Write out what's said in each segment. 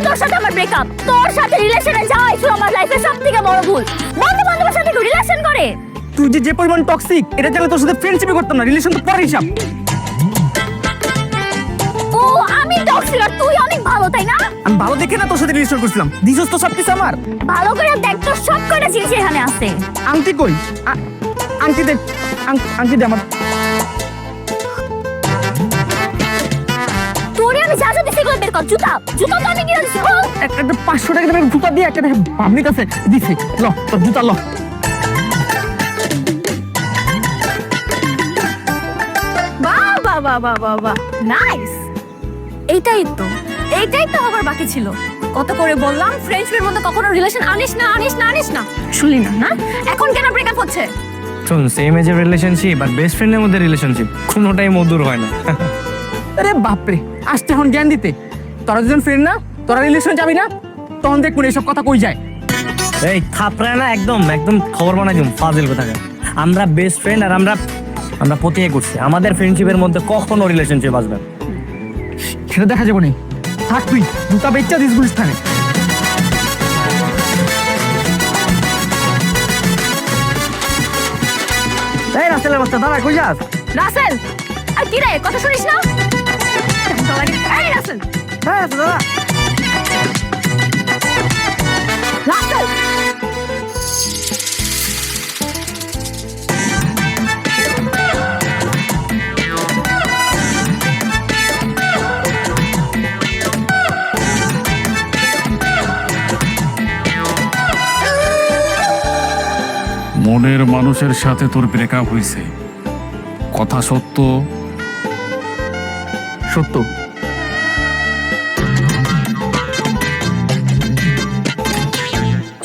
তোর সাথে আমার ব্রেকআপ, তোর সাথে রিলেশনে যাওয়াই ছিল আমার লাইফের সবথেকে বড় ভুল। বন্ধু বান্ধবের সাথে রিলেশন করে তুই যে পরিমাণ টক্সিক, এটা জানলে তোর সাথে ফ্রেন্ডশিপই করতাম না, রিলেশন তো পরে হিসাব। ও আমি টক্সিক আর তুই অনেক ভালো, তাই না? আমি ভালো দেখে না তোর সাথে রিলেশন করছিলাম, দিছস তো সবকিছু আমার। ভালো করে দেখ, তোর সব কটা জিনিস এখানে আছে। আংটি কই? আংটি দে, আংটি দে আমার। তোরে আমি যা যা দিছি এগুলো বের কর। জুতা জুতা তো আমি কিনে দিছি। একটা 500 টাকা দামের জুতা দিয়ে একটা পাবলিক আছে দিছি, ল তোর জুতা ল। বাহ বাহ বাহ বাহ বাহ, নাইস। এইটাই তো আবার বাকি ছিল। কত করে বললাম ফ্রেন্ডশিপের মধ্যে কখনো রিলেশন আনিস না আনিস না আনিস না, শুনলি না? না এখন কেন ব্রেকআপ হচ্ছে? শোন, সেম এজের রিলেশনশিপ আর বেস্ট ফ্রেন্ডের মধ্যে রিলেশনশিপ কোনোটাই মধুর হয় না। আরে বাপরে, আসতে এখন জ্ঞান দিতে। তোরা দুজন ফ্রেন্ড না, তোরা রিলেশন যাবি না? তখন দেখ কোন এসব কথা কই যায়। এই থাপড়া না, একদম একদম খবর বানাই দিম ফাজিল কোথাকার। আমরা বেস্ট ফ্রেন্ড আর আমরা প্রতিজ্ঞা করছি আমাদের ফ্রেন্ডশিপের মধ্যে কখনো রিলেশনশিপ আসবে না। সেটা দেখা যাবো না। থাক তুই, জুতা বেচা দিস গুলিস্তানে। এই রাসেলের বাচ্চা দাঁড়া, কই যাস? রাসেল, আর কি রে, কথা শুনিস না? এই রাসেল, হ্যাঁ দাদা। রাসেল মনের মানুষের সাথে তোর ব্রেকআপ হয়েছে, কথা সত্য? সত্য।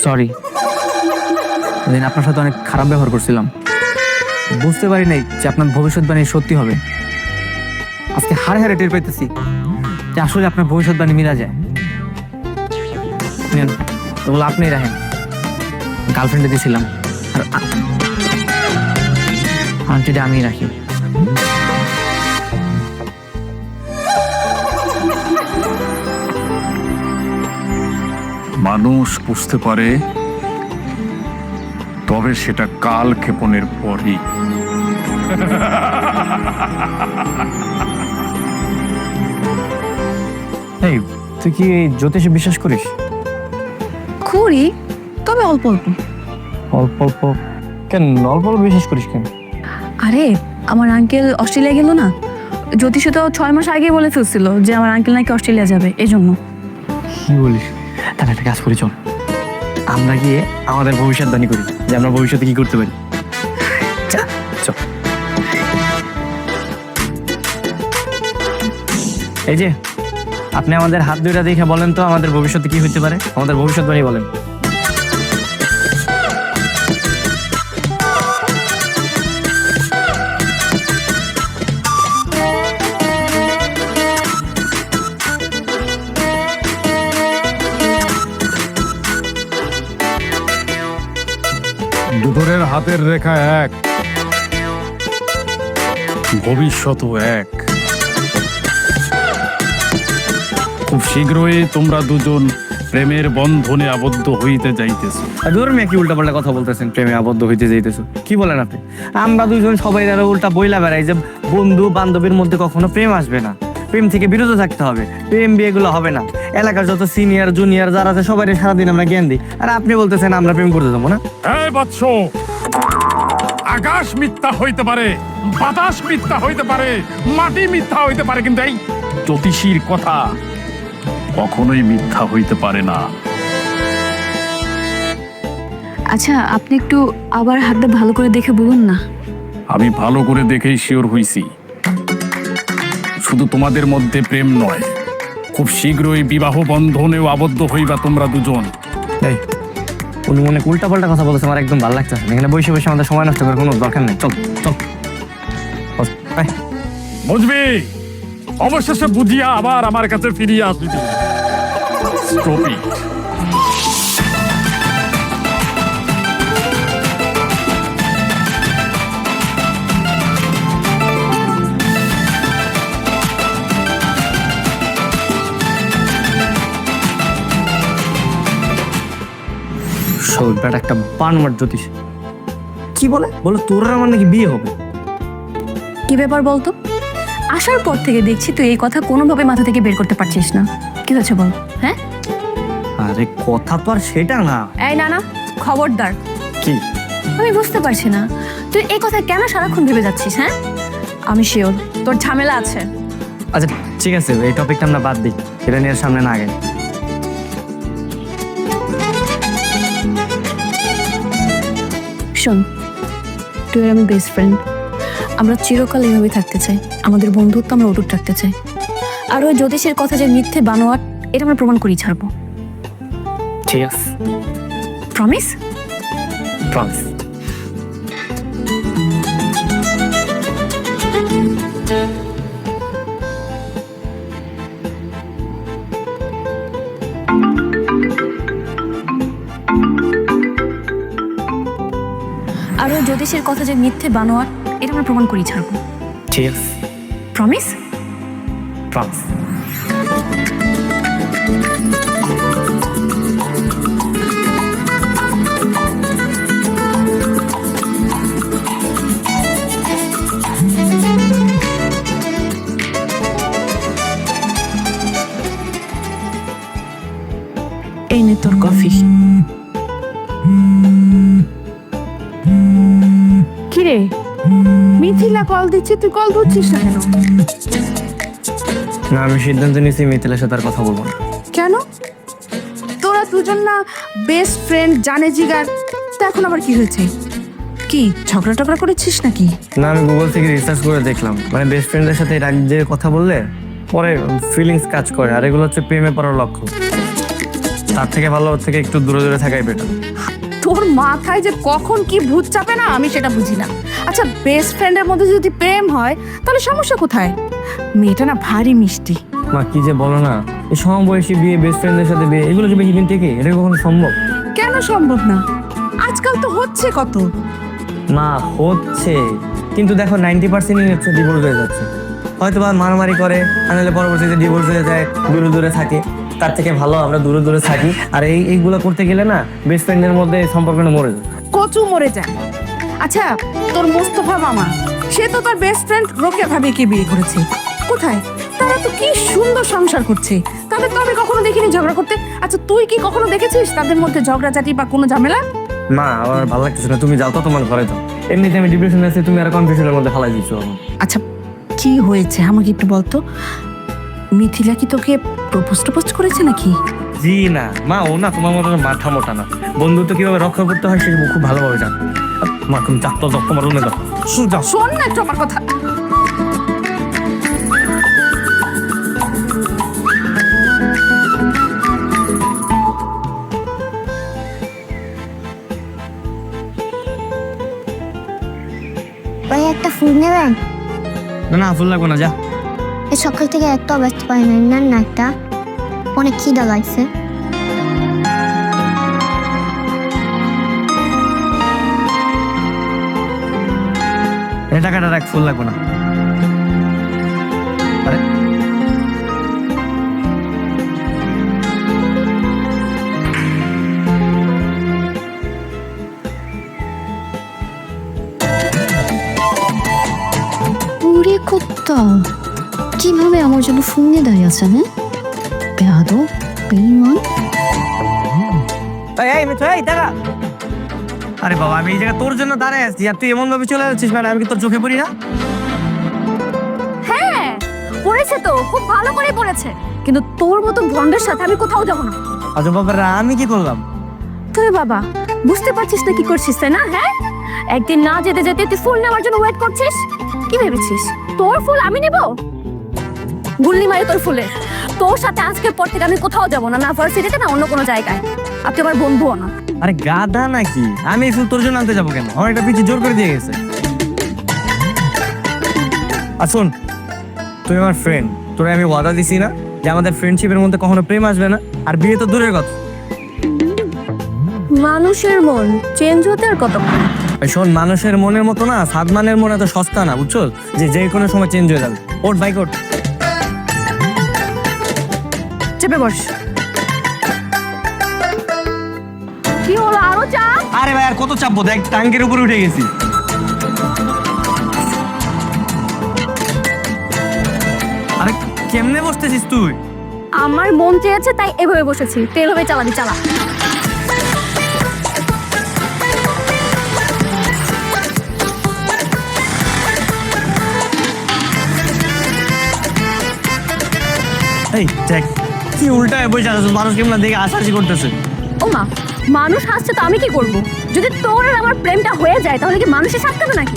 সরি, দিন আপনার সাথে অনেক খারাপ ব্যবহার করছিলাম। বুঝতে পারি নাই যে আপনার ভবিষ্যৎবাণী সত্যি হবে। আজকে হারে হারে টের পাইতেছি যে আসলে আপনার ভবিষ্যৎবাণী মিলা যায়। নেন, ওগুলো আপনিই রাখেন। গার্লফ্রেন্ডে দিয়েছিলাম, আর আংটিটা আমিই রাখি। মানুষ বুঝতে পারে, তবে সেটা কাল ক্ষেপণের পরই। এই তুই কি জ্যোতিষে বিশ্বাস করিস? করি, তবে অল্প অল্প। অল্প অল্প কেন? অল্প অল্প বিশ্বাস করিস কেন? আরে আমার আঙ্কেল অস্ট্রেলিয়া গেল না, জ্যোতিষে তো 6 মাস আগে বলে ফেলছিল যে আমার আঙ্কেল নাকি অস্ট্রেলিয়া যাবে, এই জন্য। কি বলিস? তাহলে একটা কাজ করি, চল আমরা গিয়ে আমাদের ভবিষ্যৎবাণী করি যে আমরা ভবিষ্যতে কি করতে পারি। চল। এই যে আপনি আমাদের হাত দুইটা দেখে বলেন তো আমাদের ভবিষ্যতে কি হতে পারে, আমাদের ভবিষ্যৎবাণী বলেন। দুধরের হাতের রেখা এক, ভবিষ্যৎও এক। খুব শীঘ্রই তোমরা দুজন প্রেমের বন্ধনে আবদ্ধ হইতে যাইতেছ। ধরুন কি উল্টাপাল্টা কথা বলতেছেন, প্রেমে আবদ্ধ হইতে যাইতেছো? কি বলেন আপনি? আমরা দুজন সবাই আরো উল্টা বইলা বেড়াই যে বন্ধু বান্ধবীর মধ্যে কখনো প্রেম আসবে না, প্রেম থেকে বিরত থাকতে হবে, প্রেম বিয়ে এগুলো হবে না। এলাকার যত সিনিয়র জুনিয়র যারা আছে সবাই সারাদিন আমরা জ্ঞান দিই, আর আপনি বলতেছেন আমরা প্রেম করতে যাবো না? এই বৎস, আকাশ মিথ্যা হইতে পারে, বাতাস মিথ্যা হইতে পারে, মাটি মিথ্যা হইতে পারে, কিন্তু এই জ্যোতিষীর কথা কখনোই মিথ্যা হইতে পারে না। আচ্ছা, আপনি একটু আবার হাতটা ভালো করে দেখে বলুন না। আমি ভালো করে দেখেই শিওর হইছি, শুধু তোমাদের মধ্যে প্রেম নয়, খুব শীঘ্রই বিবাহ বন্ধনেও আবদ্ধ হইবা তোমরা দুজন। এই উনি মনে উল্টাপাল্টা কথা বলতেছে, আমার একদম ভালো লাগতেছে না। এখানে বসে বসে আমাদের সময় নষ্ট করার কোনো দরকার নেই। চল চল, বুঝবি? অবশেষে বুঝিয়া আবার আমার কাছে ফিরিয়ে আসবি। Stop it. আসল বেটা একটা বানমার জ্যোতিষ। কি বলো তোর আর আমার নাকি বিয়ে হবে? কি ব্যাপার বলতো? আসার পর থেকে দেখছি তুই এই কথা কোনোভাবে মাথা থেকে বের করতে পারছিস না। কি হচ্ছে বল? হ্যাঁ, আরে কথা তো আর সেটা না। এই না না, খবরদার। কি? আমি বুঝতে পারছি না তুই এই কথা কেন সারাক্ষণ ভেবে যাচ্ছিস। হ্যাঁ, আমি শিওর তোর ঝামেলা আছে। আচ্ছা ঠিক আছে, এই টপিকটা আমরা বাদ দিই, এটা নিয়ে আর সামনে না আগে। শোন, তুই আর আমি বেস্ট ফ্রেন্ড, আমরা চিরকাল এইভাবে থাকতে চাই, আমাদের বন্ধুত্ব আমরা অটুট রাখতে চাই। আর ওই জ্যোতিষের কথা যে মিথ্যে বানোয়াট, এটা আমরা প্রমাণ করেই ছাড়বো। ঠিক আছে, প্রমিস? প্রমিস। আর ওই জ্যোতিষের কথা যে মিথ্যে বানোয়াট, এটা আমরা প্রমাণ করেই ছাড়বো। ঠিক আছে, প্রমিস? প্রমিস। এই নে তোর কফি। কিরে মিথিলা কল দিচ্ছে, তুই কল ধরছিস না কেন? না, আমি সিদ্ধান্ত নিয়েছি মিথিলার সাথে আর কথা বলবো না। কেন? তোরা দুজন না বেস্ট ফ্রেন্ড, জানে জিগার, তা এখন আবার কি হয়েছে? কি ঝগড়া টগড়া করেছিস নাকি? না, আমি গুগল থেকে রিসার্চ করে দেখলাম, মানে বেস্ট ফ্রেন্ডের সাথে রাজ্যের কথা বললে পরে ফিলিংস কাজ করে, আর এগুলো হচ্ছে প্রেমে পড়ার লক্ষ্য। তার থেকে ভালো হচ্ছে কি একটু দূরে দূরে থাকাই বেটার। তোর মাথায় যে কখন কি ভূত চাপে না, আমি সেটা বুঝি না। আচ্ছা, বেস্ট ফ্রেন্ডের মধ্যে যদি প্রেম হয় তাহলে সমস্যা কোথায়? মেয়েটা না ভারী মিষ্টি। মা কি যে বলো না, এই সমবয়সী বিয়ে, বেস্ট ফ্রেন্ডের সাথে বিয়ে, এগুলো যে বেশি দিন থেকে এটা কখনো সম্ভব? কেন সম্ভব না? আজকাল তো হচ্ছে কত। মা হচ্ছে, কিন্তু দেখো 90% হচ্ছে ডিভোর্স হয়ে যাচ্ছে। হয়তো বা মারামারি করে, আনালে পরবর্তীতে ডিভোর্স হয়ে যায়, দূরে দূরে থাকে। তার থেকে ভালো আমরা দূরে দূরে থাকি। আর এইগুলো করতে গেলে না বেস্ট ফ্রেন্ডের মধ্যে সম্পর্কটা মরে যায়। কচু মরে যায়। আচ্ছা, তোর মোস্তফা মামা, সে তো তার বেস্ট ফ্রেন্ড রোকেয়া ভাবিকে বিয়ে করেছে। কোথায়? তারা তো কি সুন্দর সংসার করছে, তাদের তো আমি কখনো দেখিনি ঝগড়া করতে। আচ্ছা, তুই কি কখনো দেখেছিস তাদের মধ্যে ঝগড়াঝাটি বা কোনো ঝামেলা? মা আমার ভালো লাগতেছে না, তুমি যাও তো তোমার ঘরে যাও। এমনিতে আমি ডিপ্রেশনে আছি, তুমি আর কনফিউশনের মধ্যে ফালাই দিচ্ছ। আচ্ছা, কি হয়েছে আমাকে একটু বলতো। মিথিলা কি তোকে প্রপোজ করেছে নাকি? জি না মা, ও না তোমার মতো মাথা মোটা না। বন্ধুত্ব কিভাবে রক্ষা করতে হয় সেটা খুব ভালোভাবে জানো। মা তুমি যাও তো, তোমার রুমে যাও। যাও। শোন না একটু আমার কথা। ভাই একটা ফুল নেবেন? না না, ফুল লাগবে না, যা। এই সকাল থেকে একটা ব্যস্ত পাই না, না একটা অনেক খিদা লাগছে। এই টাকাটা রাখ, ফুল লাগবে না। আরে ওরে কুত্তা, কিভাবে আমার জন্য ফোন নিয়ে দাঁড়িয়ে আছে? হ্যাঁ, বেয়াদব, বেঈমান। এই মিঠু, এই দাঁড়া। আরে বাবা, আমি এই জায়গায় তোর জন্য দাঁড়ায় আছি, আর তুই এমন ভাবে চলে যাচ্ছিস, মানে আমি কি তোর চোখে পড়ি না? হ্যাঁ পড়েছে তো, খুব ভালো করে পড়েছে, কিন্তু তোর মতো ভন্ডের সাথে আমি কোথাও যাবো না। আচ্ছা বাবা, আমি কি করলাম? তুই বাবা বুঝতে পারছিস না কি করছিস, তাই না? হ্যাঁ, একদিন না যেতে যেতে তুই ফুল নেওয়ার জন্য ওয়েট করছিস। কি ভেবেছিস তোর ফুল আমি নেব? গুল্লি মারি তোর ফুলের। তোর সাথে আজকের পর থেকে আমি কোথাও যাবো না, না ভার্সিটিতে না অন্য কোনো জায়গায়। আপনি আমার বন্ধুও না। আরে গাধা নাকি, আমি এই ফুল তোর জন্য আনতে যাবো কেন? আমার একটা পিছিয়ে জোর করে দিয়ে গেছে। আর শোন, তুই আমার ফ্রেন্ড, তোরে আমি ওয়াদা দিছি না যে আমাদের ফ্রেন্ডশিপের মধ্যে কখনো প্রেম আসবে না, আর বিয়ে তো দূরের কথা। মানুষের মন চেঞ্জ হতে আর কতক্ষণ? এই শোন, মানুষের মনের মতো না সাদমানের মন এত সস্তা না, বুঝছো? যে কোনো সময় চেঞ্জ হয়ে যাবে। ওট বাইক ওট। চেপে বস। কি হলো আরো চাপ? আরে ভাই আর কত চাপবো, দেখ টাঙ্কের উপরে উঠে গেছি। আরে কেমনে বসতেছিস তুই? আমার মন চেয়েছে তাই এভাবে বসেছি, তুই এভাবে চালাবি, চালা। এই দেখ কি উল্টায় বসে আছিস, মানুষ কেমন দেখে আশাশি করতেছে। ও মা, মানুষ হাসছে তো আমি কি করব? যদি তোর আর আমার প্রেমটা হয়ে যায় তাহলে কি মানুষের সাথে হবে নাকি?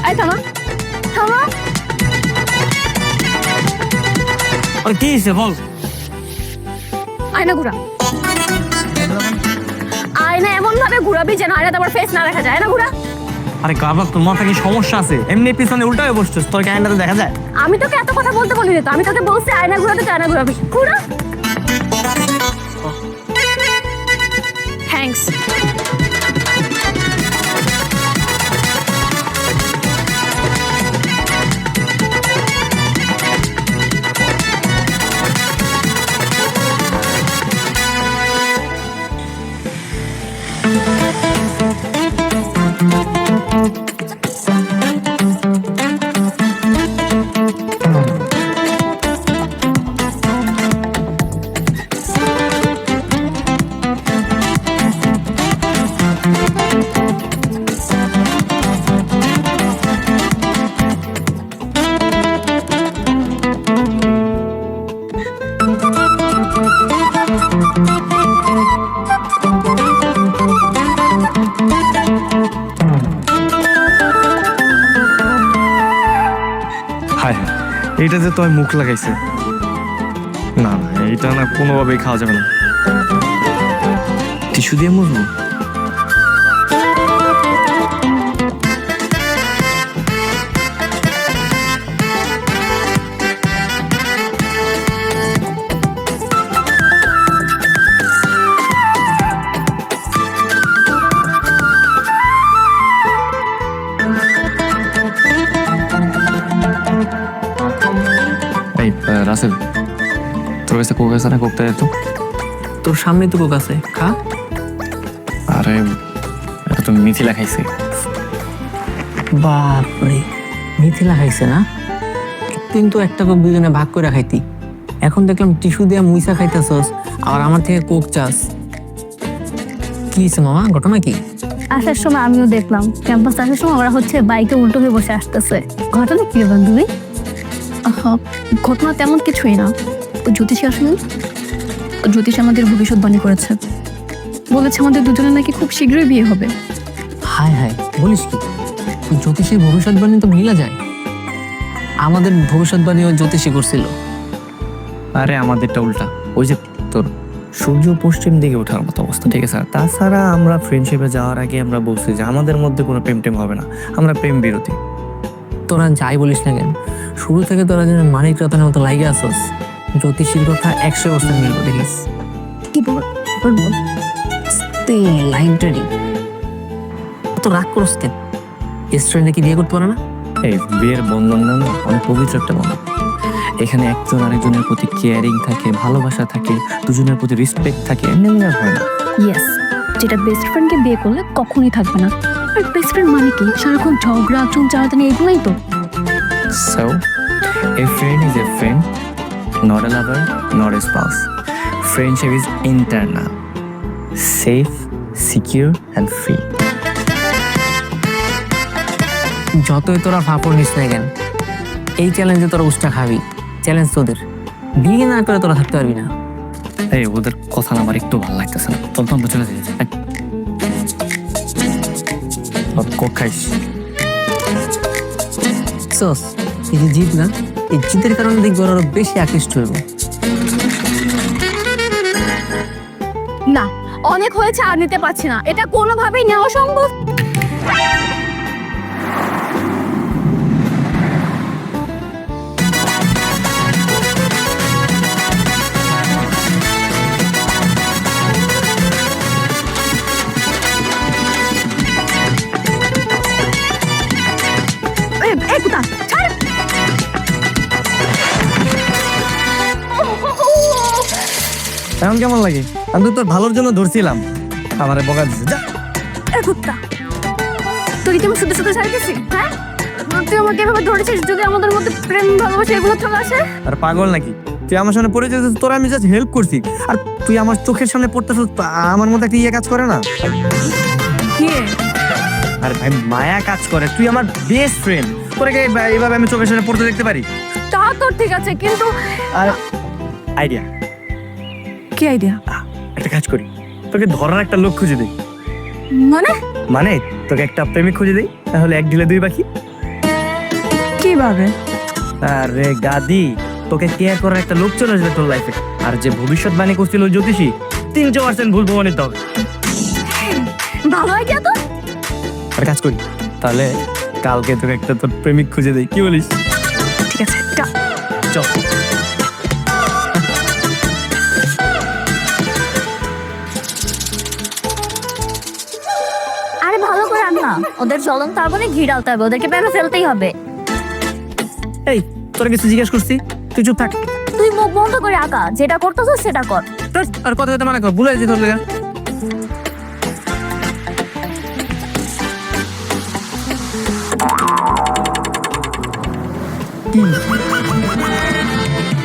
এই থামা, থামা। আর কি হয়েছে বল? আয়না ঘুরা, আয়না এমন ভাবে ঘুরাবি যেন আয়নাতে আমার ফেস না দেখা যায়। আয়না ঘুরা। আরে কাবা তোর মাথা কি সমস্যা আছে? এমনি পিছনে উল্টায় বসছিস, তোর ক্যামেরাতে দেখা যায়? আমি তোকে এত কথা বলতে বলিনি তো, আমি তোকে বলছি আয়না ঘুরাতে, আয়না ঘুরাবি। ঘুরা। থ্যাঙ্কস। হায় হায়, এইটা যে তোর মুখ লাগাইছে, না না এইটা না কোনোভাবেই খাওয়া যাবে না। টিস্যু দিয়ে মুছবো? এই রাসেল, তোর কাছে কোক আছে না? কোকটা এত তোর সামনে তো কোক আছে, খা। আরে এটা তো মিথিলা খাইছে। বাপরে, মিথিলা খাইছে না? কিন্তু একটা কোক দুজনে ভাগ করে খাইতি, এখন দেখলাম টিস্যু দিয়ে মুইসা খাইতেছস, আর আমার থেকে কোক চাস। কি হয়েছে মামা, ঘটনা কি? আসার সময় আমিও দেখলাম, ক্যাম্পাস আসার সময় ওরা হচ্ছে বাইকে উল্টো হয়ে বসে আসতেছে। ঘটনা কি বান্ধবী? ঘটনা তেমন কিছুই না। ওই জ্যোতিষী আসেনি, জ্যোতিষ আমাদের ভবিষ্যৎবাণী করেছে, বলেছে আমাদের দুজনের নাকি খুব শীঘ্রই বিয়ে হবে। হায় হায়, বলিস কি? তুই জ্যোতিষীর ভবিষ্যৎবাণী তো মিলা যায়। আমাদের ভবিষ্যৎবাণী ওই জ্যোতিষী করছিল। আরে আমাদেরটা উল্টা, ওই যে তোর সূর্য পশ্চিম দিকে ওঠার মতো অবস্থা, ঠিক আছে? তাছাড়া আমরা ফ্রেন্ডশিপে যাওয়ার আগে আমরা বলছি যে আমাদের মধ্যে কোনো প্রেম টেম হবে না, আমরা প্রেম বিরতি। তোরা যাই বলিস না কেন, শুরু থেকে তোরা যেন মানিক রতনের মতো লাইগে আসস। জ্যোতিষীর কথা 100% মিলবো, দেখিস। কি বল বল, লাইনটারি তো রাগ করস কেন? স্টুডেন্টে কি বিয়ে করতে পারে না? এই বিয়ের বন্ধনটা না অনেক পবিত্র একটা বন্ধন। এখানে একজন আরেকজনের প্রতি কেয়ারিং থাকে, ভালোবাসা থাকে, দুজনের প্রতি রেসপেক্ট থাকে, এমনি এমনি আর হয় না। ইয়েস, যেটা বেস্ট ফ্রেন্ডকে বিয়ে করলে কখনোই থাকবে না। আর বেস্ট ফ্রেন্ড মানে কি? সারাক্ষণ ঝগড়া চুন চালাতানি, এগুলোই তো। So, a friend is a friend, not a lover, not a spouse. Friendship is internal, safe, secure and free. যতই তোরা ফাপড় নিস না কেন, এই চ্যালেঞ্জে তোরা উষ্টা খাবি। চ্যালেঞ্জ তোদের, বিয়ে না করে তোরা থাকতে পারবি না। এই ওদের কথা না আমার একটু ভালো লাগতেছে না, তোর তো চলে যাচ্ছে। কোক খাইস? সস, এই যে জিত না, এই জিতের কারণে দেখবি ওরা আরো বেশি আকৃষ্ট হইব। না, অনেক হয়েছে, আর নিতে পারছি না, এটা কোনোভাবেই নেওয়া সম্ভব। এই কুতা, ছাড়। এখন কেমন লাগে? আমি তো তোর ভালোর জন্য ধরছিলাম, আমারে বকা দিছে। যা এ কুত্তা, তুই কি আমি শুধু শুধু ছাড়তেছি? হ্যাঁ, তুই আমাকে এভাবে ধরেছিস যদি আমাদের মধ্যে প্রেম ভালোবাসা এগুলো চলে আসে? আর পাগল নাকি? তুই আমার সামনে পড়ে যেতে, তোরা আমি জাস্ট হেল্প করছি, আর তুই আমার চোখের সামনে পড়তেছ, আমার মধ্যে একটা কাজ করে না? কি আরে ভাই মায়া কাজ করে, তুই আমার বেস্ট ফ্রেন্ড, তোরে কি এইভাবে আমি চোখের সামনে পড়তে দেখতে পারি? তা তো ঠিক আছে, কিন্তু আর আইডিয়া, কি আইডিয়া? একটা কাজ করি, তোকে ধরার একটা লোক খুঁজে দিই। মানে তোকে একটা প্রেমিক খুঁজে দিই, তাহলে এক ঢিলে দুই পাখি। কিভাবে? আরে গাদি, তোকে কেয়ার করার একটা লোক চলে আসবে তোর লাইফে, আর যে ভবিষ্যৎবাণী করছিল ওই জ্যোতিষী 300% ভুল প্রমাণিত হবে। ভালো আইডিয়া তো। আর কাজ করি, তাহলে কালকে তোকে একটা তোর প্রেমিক খুঁজে দেই, কি বলিস? ঠিক আছে, চল। আরে ভালো করে আন না, ওদের জ্বলন্ত আগুনে ঘি ডালতে হবে, ওদেরকে প্রেমে ফেলতেই হবে। এই তোরা কিছু জিজ্ঞেস করছি, তুই চুপ থাক। তুই মুখ বন্ধ করে আঁকা, যেটা করতেছিস সেটা কর। আর কথা কথা মানে কর, ভুলে যেতে তোর লেগে।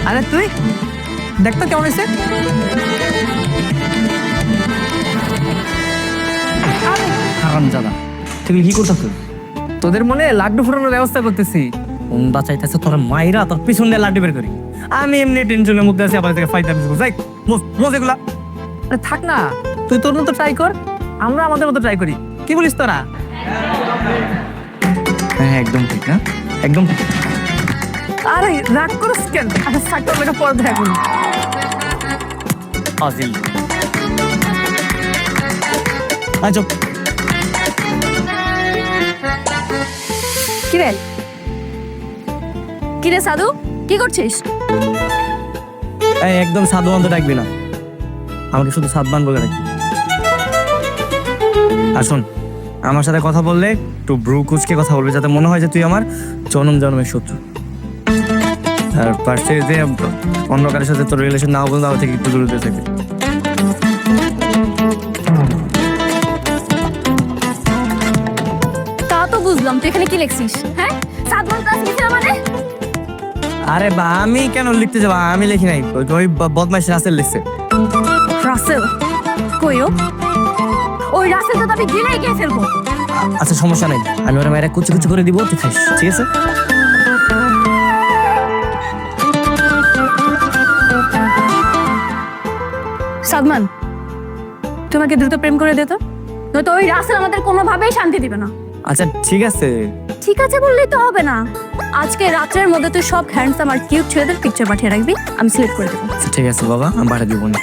আরে তুই দেখ তো কেমন হয়েছে। হারামজাদা, তুই কি করতেছ? তোদের মনে লাড্ডু ফুটানোর ব্যবস্থা করতেছি। উন্দা চাইতেছে তোর মাইরা তোর পিছন দিয়ে লাড্ডু বের করি। আমি এমনি টেনশনের মধ্যে আছি, আবার থেকে ফাইদাম যাই মোজ এগুলা। আরে থাক না, তুই তোর মতো ট্রাই কর, আমরা আমাদের মতো ট্রাই করি। কি বলিস তোরা? হ্যাঁ একদম ঠিক, না একদম ঠিক। আরে রাগ করিস কেন? আচ্ছা সাকটার লেগে পরে দেখা করি। ফাজিল। আচ্ছা কিরে কিরে সাধু, কি করছিস? এই একদম সাধুবান তো ডাকবি না, আমাকে শুধু সাধবান বলে রাখবি। আর শোন, আমার সাথে কথা বললে একটু ব্রু কুচকে কথা বলবে, যাতে মনে হয় যে তুই আমার জনম জন্মের শত্রু। আর পাশে যে অন্য কারোর সাথে তোর রিলেশন না বলতে আমার থেকে একটু দূরে থাকে। তা তো বুঝলাম, তুই এখানে কি লিখছিস? হ্যাঁ, সাদমান ক্লাস লিখছিস মানে? আরে বা আমি কেন লিখতে যাবো? আমি লিখি নাই, ওই বদমাইশ রাসেল লিখছে। রাসেল কইও? ওই রাসেল তো আমি গিলে গিয়ে ফেলবো। আচ্ছা সমস্যা নেই, আমি ওরা মায়েরা কুচি কুচি করে দিব, তুই খাইস, ঠিক আছে? সাদমান, তোমাকে দ্রুত প্রেম করে দে তো, নয়তো ওই রাসেল আমাদের কোনোভাবেই শান্তি দিবে না। আচ্ছা ঠিক আছে। ঠিক আছে বললেই তো হবে না, আজকে রাত্রের মধ্যে তুই সব হ্যান্ডসাম আর কিউট ছেলেদের পিকচার পাঠিয়ে রাখবি, আমি সিলেক্ট করে দেবো। আচ্ছা ঠিক আছে বাবা, আমি পাঠিয়ে দিব না।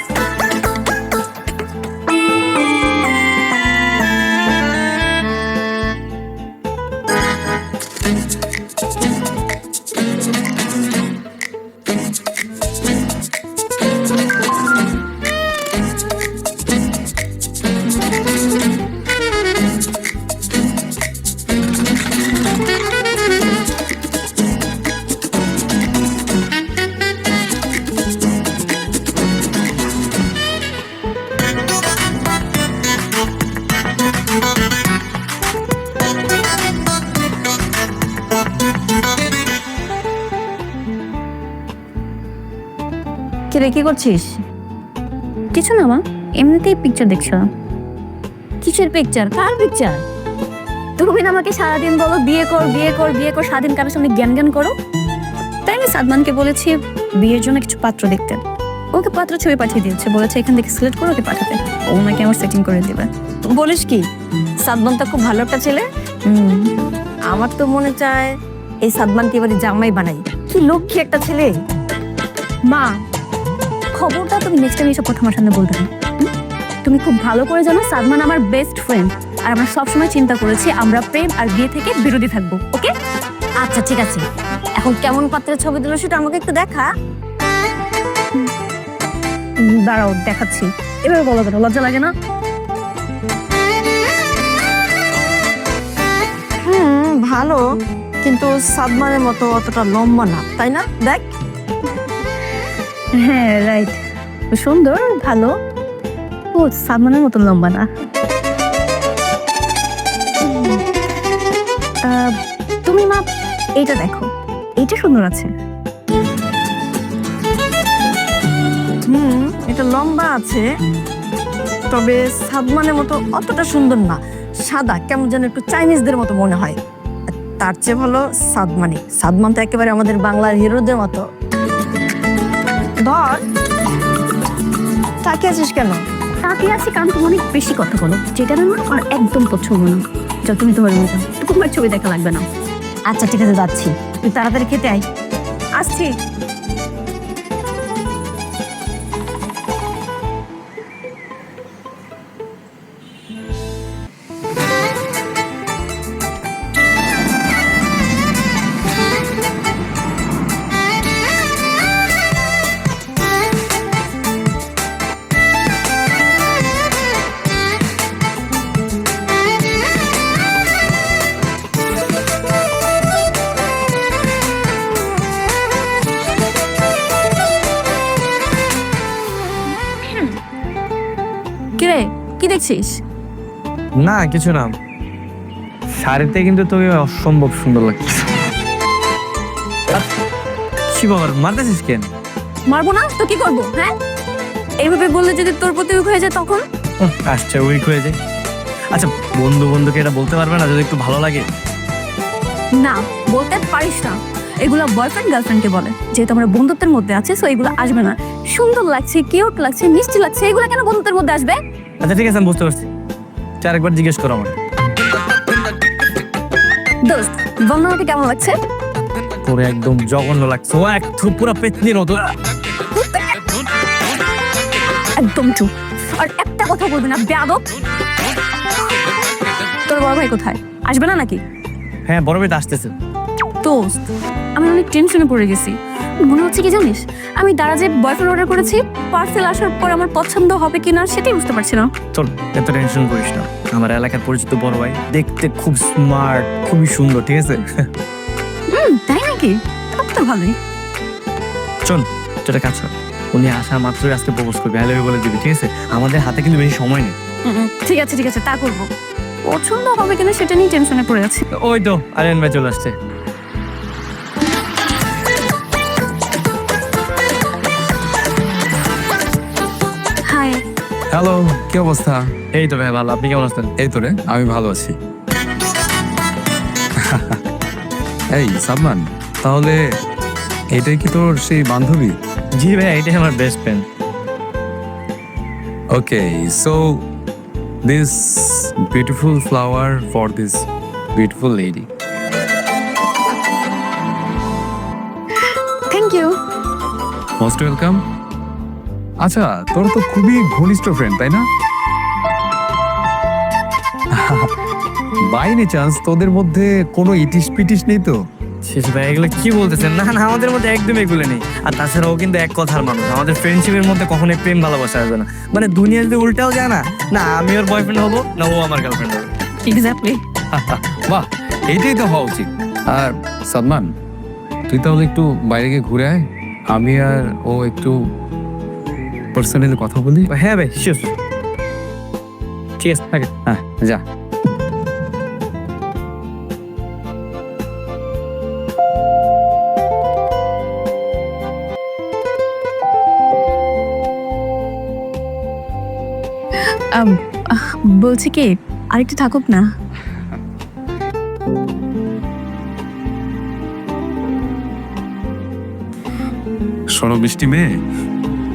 কিরে কি করছিস? কিছু না মা, এমনিতেই পিকচার দেখছিলাম। কিসের পিকচার? কার পিকচার? তুমি না আমাকে সারাদিন বলো বিয়ে কর বিয়ে কর বিয়ে কর, সারাদিন কারোর সামনে জ্ঞান জ্ঞান করো। তাই আমি সাদমানকে বলেছি বিয়ের জন্য কিছু পাত্র দেখতে, ওকে পাত্র ছবি পাঠিয়ে দিয়েছে, বলেছে এখান থেকে সিলেক্ট করে ওকে পাঠাতে, ও নাকি আমার সেটিং করে দেবে। বলিস কি? সাদমান তো খুব ভালো একটা ছেলে। আমার তো মনে চায় এই সাদমানকে এবারে জামাই বানাই, কি লক্ষ্মী একটা ছেলে। মা, খবরটা তুমি নেক্সট টাইম এইসব কথা আমার সামনে বলবে না। তুমি খুব ভালো করে জানো সাদমান আমার বেস্ট ফ্রেন্ড, আর আমরা সবসময় চিন্তা করেছি আমরা প্রেম আর বিয়ে থেকে বিরোধী থাকবো। ওকে আচ্ছা ঠিক আছে, এখন কেমন পাত্রের ছবি দিল সেটা আমাকে একটু দেখা। দাঁড়াও দেখাচ্ছি। এভাবে বলো কেন, লজ্জা লাগে না? ভালো, কিন্তু সাদমানের মতো অতটা লম্বা না, তাই না? দেখ। হ্যাঁ রাইট, সুন্দর, ভালো। ও সালমানের মতন লম্বা না। তুমি মা এইটা দেখো, এইটা সুন্দর আছে। এটা লম্বা আছে, তবে সাদমানের মতো অতটা সুন্দর না। সাদা, কেমন যেন একটু চাইনিজদের মতো মনে হয়। তার চেয়ে ভালো সাদমানি। সাদমান তো একেবারে আমাদের বাংলার হিরোদের মতো। ধর, তাকিয়ে আছিস কেন? তাকিয়ে আছি কারণ তুমি অনেক বেশি কথা বলো, যেটা না আমার একদম পছন্দ না। যা তুমি তোমার মতো, তোমার ছবি দেখা লাগবে না। আচ্ছা ঠিক আছে, যাচ্ছি। তুই তাড়াতাড়ি খেতে আয়। আসছি। কিরে, কি দেখছিস? না কিছু না, শাড়িতে কিন্তু তোকে অসম্ভব সুন্দর লাগছে। কি বাবার মারতেছিস কেন? মারবো না তো কি করবো? হ্যাঁ, এইভাবে বললে যদি তোর প্রতি উইক হয়ে যায় তখন? আচ্ছা উইক হয়ে যায়। আচ্ছা বন্ধুকে এটা বলতে পারবে না যদি একটু ভালো লাগে? না, বলতে পারিস না। এগুলো বয়ফ্রেন্ড গার্লফ্রেন্ডকে বলে, যেহেতু আমরা বন্ধুত্বের মধ্যে আছে, সো এগুলো আসবে না। সুন্দর লাগছে, কিউট লাগছে, মিষ্টি লাগছে, এগুলো কেন বন্ধুত্বের মধ্যে আসবে? আচ্ছা ঠিক আছে, আমি বুঝতে পারছি। আরেকবার জিজ্ঞেস করো আমার। দোস্ত, বন্ধু আমাকে কেমন লাগছে? তোরে একদম জঘন্য লাগছে, ও এক পুরো পেতনির মতো। একদম চুপ, আর একটা কথা বলবি না, বেয়াদব। তোর বড় ভাই কোথায়? আসবে না নাকি? হ্যাঁ বড় ভাই তো আসতেছে। দোস্ত, আমি অনেক টেনশনে পড়ে গেছি। মনে হচ্ছে কি জানিস, আমি দারাজে বয়ফ্রেন্ড অর্ডার করেছি, পার্সেল আসার পর আমার পছন্দ হবে কিনা সেটাই বুঝতে পারছি না। চল এত টেনশন করিস না, আমার এলাকার পরিচিত বড় ভাই, দেখতে খুব স্মার্ট, খুবই সুন্দর, ঠিক আছে? তাই নাকি? তবে তো ভালোই। চল যেটা কাজ কর, উনি আসা মাত্রই আজকে প্রপোজ করবে, হ্যালো বলে দিবি, ঠিক আছে? আমাদের হাতে কিন্তু বেশি সময় নেই। ঠিক আছে ঠিক আছে, তা করবো। পছন্দ হবে কিনা সেটা নিয়ে টেনশনে পড়ে আছি। ওই তো আরিয়ান ভাই চলে আসছে। হাই। হ্যালো, কি অবস্থা? এই তো ভাই ভালো, আপনি কেমন আছেন? এই তো রে, আমি ভালো আছি। এই সালমান, তাহলে এটাই কি তোর সেই বান্ধবী? জি ভাই, এটাই আমার best friend. Okay, so this beautiful flower for this beautiful lady. Thank you. Most welcome. আচ্ছা, তোর তো খুবই ঘনিষ্ঠ ফ্রেন্ড, তাই না? বাই এনি চান্স তোদের মধ্যে কোনো ইটিস পিটিস নেই তো? শেষ ভাই এগুলো কি বলতেছেন? না না, আমাদের মধ্যে একদম এগুলো নেই। আর তাছাড়া ও কিন্তু এক কথার মানুষ, আমাদের ফ্রেন্ডশিপের মধ্যে কখনোই প্রেম ভালোবাসা আসবে না। মানে দুনিয়া যদি উল্টাও যায় না, না আমি ওর বয়ফ্রেন্ড হবো, না ও আমার গার্লফ্রেন্ড হবে। এক্স্যাক্টলি। বাহ, এইটাই তো হওয়া উচিত। আর সালমান, তুই তাহলে একটু বাইরে গিয়ে ঘুরে আয়, আমি আর ও একটু পার্সোনালি কথা বলি। হ্যাঁ ভাই শিওর, ঠিক আছে থাকে। হ্যাঁ যা। বলছি কি, আরেকটু থাকুক না? শোনো মিষ্টি মেয়ে,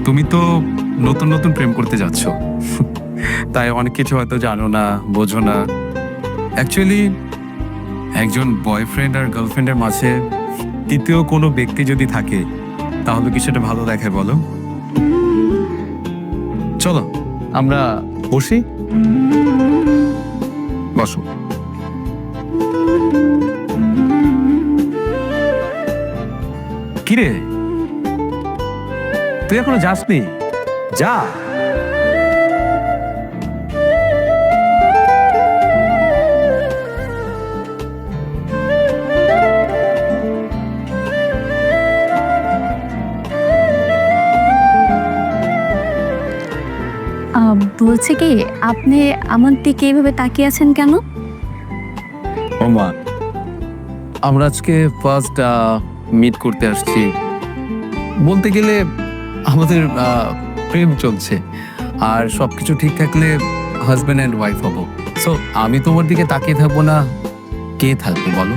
তুমি তো নতুন নতুন প্রেম করতে যাচ্ছ, তাই অনেক কিছু হয়তো জানো না, বোঝো না। অ্যাকচুয়ালি একজন বয়ফ্রেন্ড আর গার্লফ্রেন্ডের মাঝে তৃতীয় কোনো ব্যক্তি যদি থাকে, তাহলে কি সেটা ভালো দেখায় বলো? চলো আমরা বসি। বসো। কিরে, তুই এখনো যাসনি? যা। বলছে কি আপনি আমার দিকে এইভাবে তাকিয়ে আছেন কেন? ও মা, আমরা আজকে ফার্স্ট মিট করতে আসছি। বলতে গেলে আমাদের প্রেম চলছে, আর সবকিছু ঠিক থাকলে হাজব্যান্ড অ্যান্ড ওয়াইফ হবো। সো আমি তোমার দিকে তাকিয়ে থাকবো না, কে থাকবে বলো?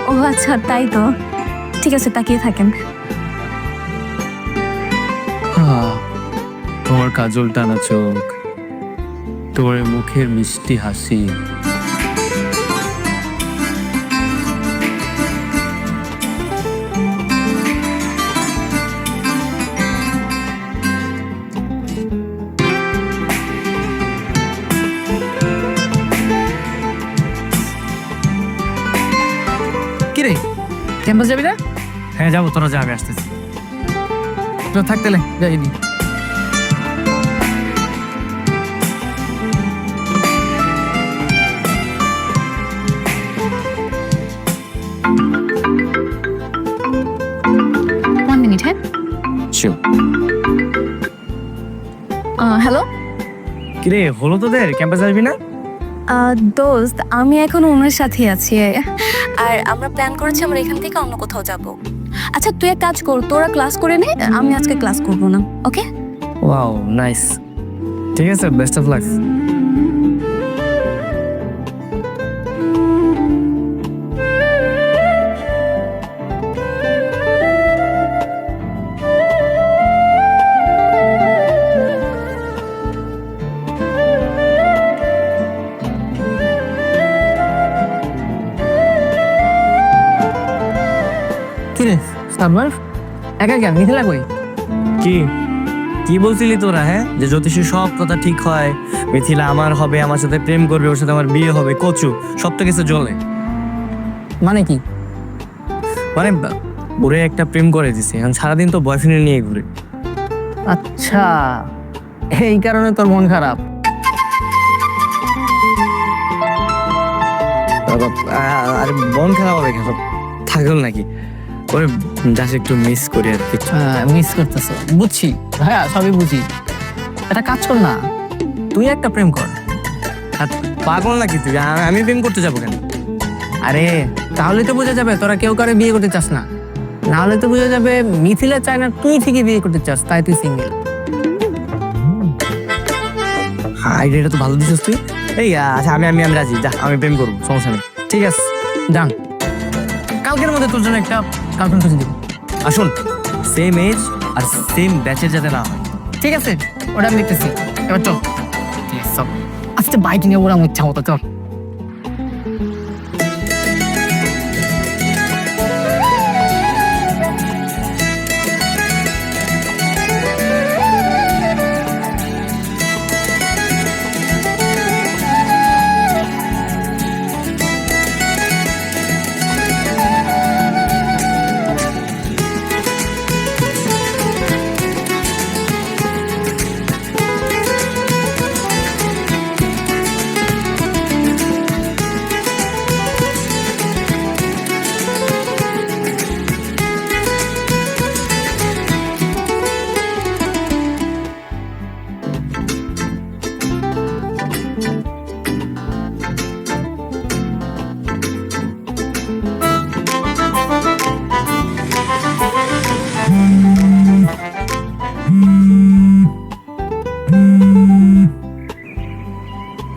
ও আচ্ছা, তাই তো। ঠিক আছে, তাকিয়ে থাকেন। তোমার কাজল টানা চোখ, তোমার মুখের মিষ্টি হাসি, কিরে ক্যাম্পাস যাবি না? হ্যাঁ যাবো, তোরা যা, আমি আসতেছি। তো থাকতে যাইনি। One minute. হ্যাঁ, হ্যালো কিরে হলো তোদের, ক্যাম্পাস আসবি না? দোস্ত, আমি এখন ওনার সাথে আছি, আর আমরা প্ল্যান করেছি আমরা এখান থেকে অন্য কোথাও যাব। আচ্ছা তুই এক কাজ কর, তোরা ক্লাস করে নে, আমি আজকে ক্লাস করব না। ওকে? Wow, nice. ঠিক আছে, বেস্ট অফ লাক। কিরে সার্ভার একা কেন? মিথিলা কই? কি কি বলছিলি তোরা? হ্যাঁ, যে জ্যোতিষী সব কথা ঠিক হয়, মিথিলা আমার হবে, আমার সাথে প্রেম করবে, ওর সাথে আমার বিয়ে হবে, কচু সব তো কিছু জলে। মানে কি? মানে ওরে একটা প্রেম করে দিছে, এখন সারাদিন তো বয়ফ্রেন্ড নিয়ে ঘুরে। আচ্ছা, এই কারণে তোর মন খারাপ? আর মন খারাপ হবে কেন? থাকল নাকি? ওরে জাস্ট একটু মিস করি আর কিছু। মিস করতেছো, বুঝছি ভাইয়া, সবই বুঝি। একটা কাজ কর না, তুই একটা প্রেম কর। আর পাগল নাকি তুই? আমি প্রেম করতে যাবো কেন? আরে তাহলে তো বোঝা যাবে তোরা কেউ কারে বিয়ে করতে চাস না, না হলে তো বোঝা যাবে মিথিলা চায় না, তুই ঠিকই বিয়ে করতে চাস, তাই তুই সিঙ্গেল। আইডিয়াটা তো ভালো দিছিস তুই। এই আচ্ছা, আমি রাজি, যা আমি প্রেম করবো, সমস্যা নেই। ঠিক আছে, যান, কালকের মধ্যে তোর জন্য একটা গার্লফ্রেন্ড খুঁজে দিব। আসুন, সেম এজ আর সেম ব্যাচের যাতে না হয়। ঠিক আছে, ওটা আমি দেখতেছি। এবার চল, আজকে বাইক নিয়ে ওরা ইচ্ছা মতো চল।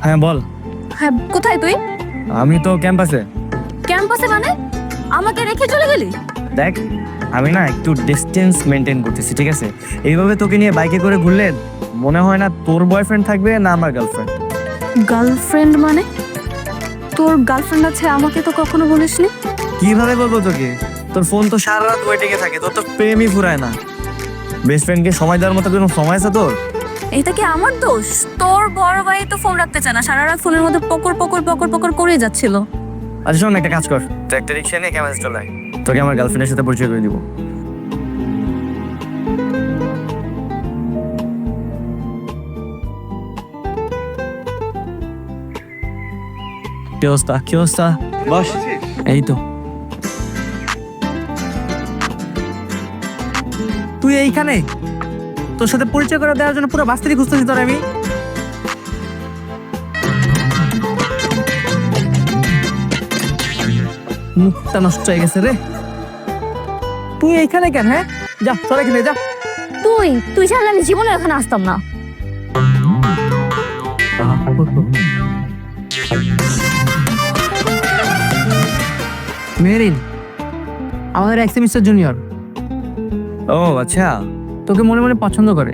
হ্যাঁ বল। হ্যাঁ, কোথায় তুই? আমি তো ক্যাম্পাসে। ক্যাম্পাসে মানে? আমাকে রেখে চলে গেলি? দেখ, আমি না একটু ডিস্টেন্স মেনটেন করতেছি, ঠিক আছে? এইভাবে তোকে নিয়ে বাইকে করে ঘুরলে মনে হয় না তোর বয়ফ্রেন্ড থাকবে না আমার গার্লফ্রেন্ড। গার্লফ্রেন্ড মানে? তোর গার্লফ্রেন্ড আছে, আমাকে তো কখনো বলিসনি। কিভাবে বলবো তোকে? তোর ফোন তো সারা রাত ওয়েটিংয়ে থাকে, তোর তো প্রেমই ফুরায় না। বেস্ট ফ্রেন্ডকে সময় দেওয়ার মতো কোনো সময় আছে তোর? এটা কি আমার দোষ? তোর বড় ভাই তো ফোন রাখতে চায় না, সারা রাত ফোনের মধ্যে পকর পকর পকর পকর করে যাচ্ছিল। আচ্ছা শোন, একটা কাজ কর, তুই একটা রিক্সা নিয়ে ক্যাম্পাসে চলে আয়, তোকে আমার গার্লফ্রেন্ডের সাথে পরিচয় করে দিব। কি অবস্থা? কি অবস্থা? বস। এই তো তুই এইখানে? তোর সাথে পরিচয় করে দেওয়ার জন্য পুরো বাস্তিরি খুঁজতেছি তোর আমি। মুখটা নষ্ট হয়ে গেছে রে। তুই এইখানে কেন? হ্যাঁ, যা চল এখানে যা। তুই জানলে আমি জীবনে এখানে আসতাম না। মেরিন আমাদের এক সেমিস্টার জুনিয়র, ও আচ্ছা, তোকে মনে মনে পছন্দ করে।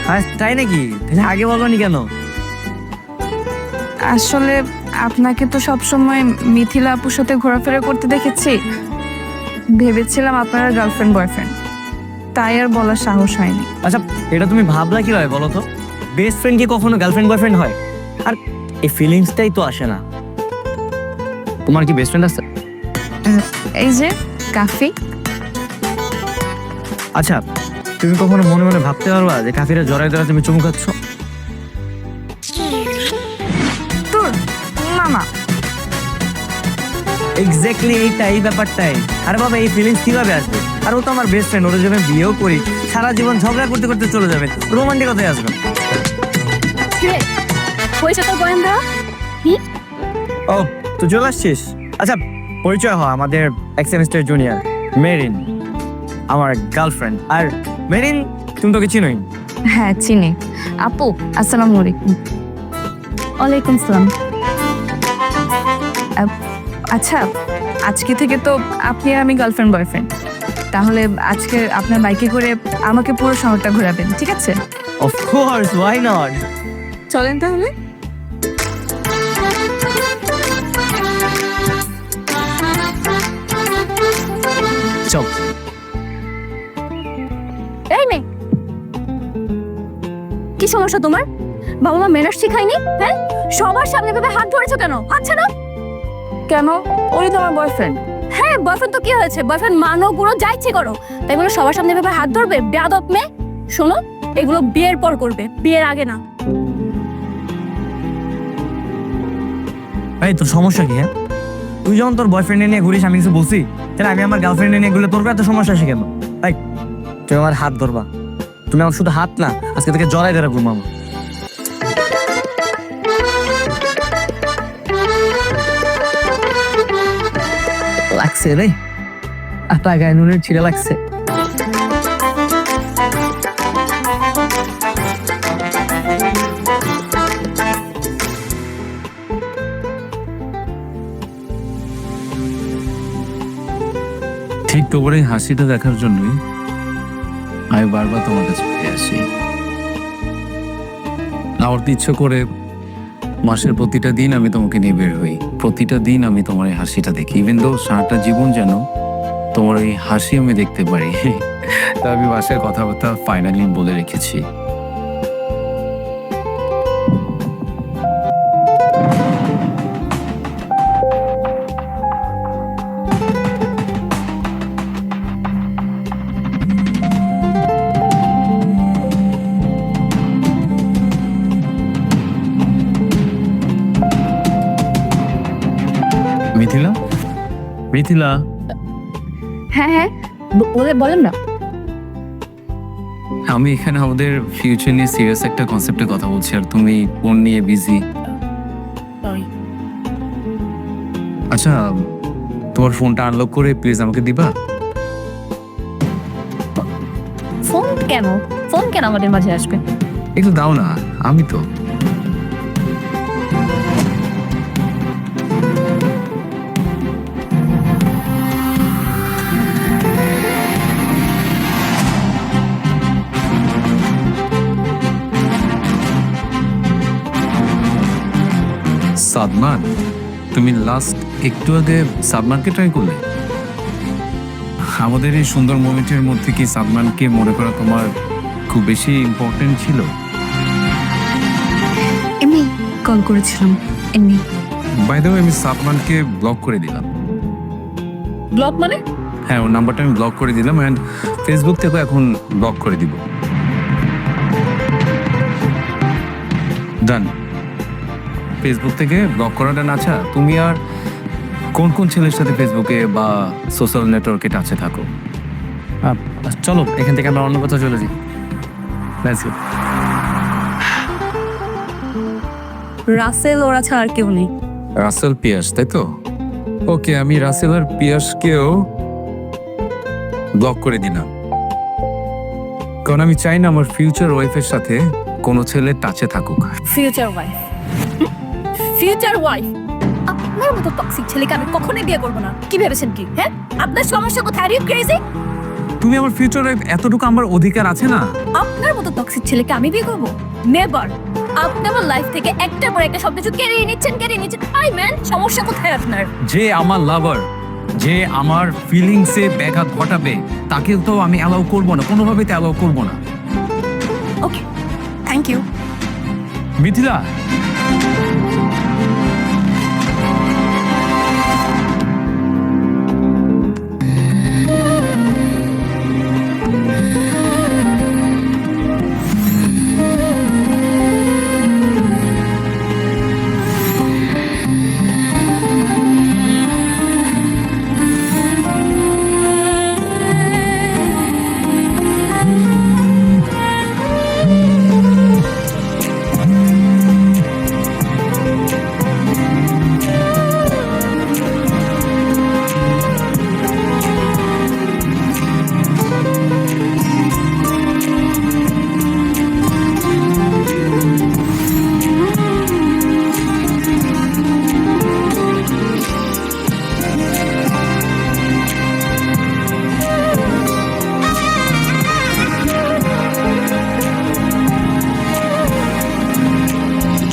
হ্যাঁ তাই নাকি? তাহলে আগে বলনি কেন? আসলে আপনাকে তো সবসময় মিথিলা আপুর সাথে ঘোরাফেরা করতে দেখেছি, ভেবেছিলাম আপনারা গার্লফ্রেন্ড বয়ফ্রেন্ড, তাই আর বলার সাহস হয়নি। আচ্ছা, এটা তুমি ভাবলা কি হয় বলো তো? বেস্ট ফ্রেন্ড কি কখনো গার্লফ্রেন্ড বয়ফ্রেন্ড হয়? আর এই ফিলিংসটাই তো আসে না। তোমার কি বেস্ট ফ্রেন্ড আছে? এই যে কাফি। আচ্ছা, তুমি কখনো মনে মনে ভাবতে পারবা যে কাফিরা জড়াই ধরা তুমি চুমু খাচ্ছ? তোর মামা এক্স্যাক্টলি এই ব্যাপারটাই। আরে বাবা, এই ফিলিংস কিভাবে আসবে? আর ও তো আমার বেস্ট ফ্রেন্ড, ওরা যখন বিয়েও করি সারা জীবন ঝগড়া করতে করতে চলে যাবে, রোমান্টিক কথায় আসবে। হয়েছে তোর গোয়েন্দা? ও তুই চলে আসছিস? আচ্ছা, পরিচয় হয়, আমাদের এক সেমিস্টার জুনিয়র মেরিন, আমার গার্লফ্রেন্ড। আর মেরিন, তুমি তোকে চিনোই? হ্যাঁ চিনি। আপু আসসালামু আলাইকুম। ওয়ালাইকুম সালাম। আচ্ছা, আজকে থেকে তো আপনি আর আমি গার্লফ্রেন্ড বয়ফ্রেন্ড। তাহলে আজকে আপনার বাইকে করে আমাকে পুরো শহরটা ঘোরাবেন, ঠিক আছে? Of course, why not? চলেন তাহলে। চল। এই মেয়ে, কি সমস্যা তোমার? বাবা মা মেনার্স শিখায়নি? হ্যাঁ, সবার সামনে ভেবে হাত ধরেছো কেন? আচ্ছা না? কেন? ওই তো আমার বয়ফ্রেন্ড। হ্যাঁ, বয়ফ্রেন্ড তো কি হয়েছে? বয়ফ্রেন্ড মানো গুলো যা ইচ্ছে করো, তাই বলে সবার সামনে ভেবে হাত ধরবে? বেয়াদব মেয়ে। শোনো, এগুলো বিয়ের পর করবে, বিয়ের আগে না। এই তোর সমস্যা কি? হ্যাঁ, তুই যখন তোর বয়ফ্রেন্ড নিয়ে ঘুরিস আমি কিছু বলছি? তাহলে আমি আমার গার্লফ্রেন্ড নিয়ে ঘুরলে তোর এত সমস্যা আসে কেন? তাই তুমি আমার হাত ধরবা? তুমি আমার শুধু হাত না, আজকে থেকে জড়াই ধরে ঘুমাবো। লাগছে রে, আটা গায়ে নুনের ছিঁড়ে লাগছে। ঠিক তোমার এই হাসিটা দেখার জন্যই আমি বারবার তোমার কাছে ফিরে আসি। আমার তো ইচ্ছে করে মাসের প্রতিটা দিন আমি তোমাকে নিয়ে বের হই, প্রতিটা দিন আমি তোমার এই হাসিটা দেখি, ইভেন দো সারাটা জীবন যেন তোমার এই হাসি আমি দেখতে পারি। তা আমি বাসায় কথাবার্তা ফাইনালি বলে রেখেছি। মিথিলা, মিথিলা, হ্যাঁ হ্যাঁ, বলেন না। আমি এখানে আমাদের ফিউচার নিয়ে সিরিয়াস একটা কনসেপ্টে কথা বলছি আর তুমি ফোন নিয়ে বিজি। আচ্ছা, তোমার ফোনটা আনলক করে প্লিজ আমাকে দিবা? ফোন কেন? ফোন কেন আমাদের মাঝে আসবে? একটু দাও না, আমি তো। সাদমান, তুমি লাস্ট একটু আগে সাদমানকে ট্রাই করলে? আমাদের এই সুন্দর মোমেন্টের মধ্যে কি সাদমানকে মনে করা তোমার খুব বেশি ইম্পর্টেন্ট ছিল? এমনি কল করেছিলাম, এমনি। বাই দ্য ওয়ে, আমি সাদমানকে ব্লক করে দিলাম। ব্লক মানে? হ্যাঁ, ওর নাম্বারটা আমি ব্লক করে দিলাম অ্যান্ড ফেসবুক থেকেও এখন ব্লক করে দিব। ডান। ফেসবুক থেকে ব্লক করাটা না। আচ্ছা, তুমি আর কোন কোন ছেলের সাথে ফেসবুকে বা সোশ্যাল নেটওয়ার্কে টাচে থাকো? চলো এখান থেকে আমরা অন্য কোথাও চলে যাই। Let's go. রাসেল ওরা ছাড়া আর কেউ নেই। রাসেল পিয়ার্স, তাই তো? ওকে, আমি রাসেল আর পিয়াসকেও ব্লক করে দিলাম, কারণ আমি চাই না আমার ফিউচার ওয়াইফের সাথে কোনো ছেলে টাচে থাকুক। ফিউচার ওয়াইফ, ফিউচার ওয়াইফ, আপনার মতো টক্সিক ছেলেকে আমি কখনোই বিয়ে করবো না। কি ভেবেছেন কি? হ্যাঁ, আপনার সমস্যা কোথায়? Are you crazy? তুমি আমার ফিউচার ওয়াইফ, এতটুকু আমার অধিকার আছে না? আপনার মতো টক্সিক ছেলেকে আমি বিয়ে করবো? নেভার। আপনি আমার লাইফ থেকে একটার পর একটা শব্দ কেড়ে নিচ্ছেন। আই ম্যান, সমস্যা কোথায় আপনার? যে আমার লাভার, যে আমার ফিলিংসে ব্যাঘাত ঘটাবে, তাকে তো আমি অ্যালাউ করবো না, কোনোভাবেই অ্যালাউ করবো না। ওকে, থ্যাংক ইউ। মিথিলা,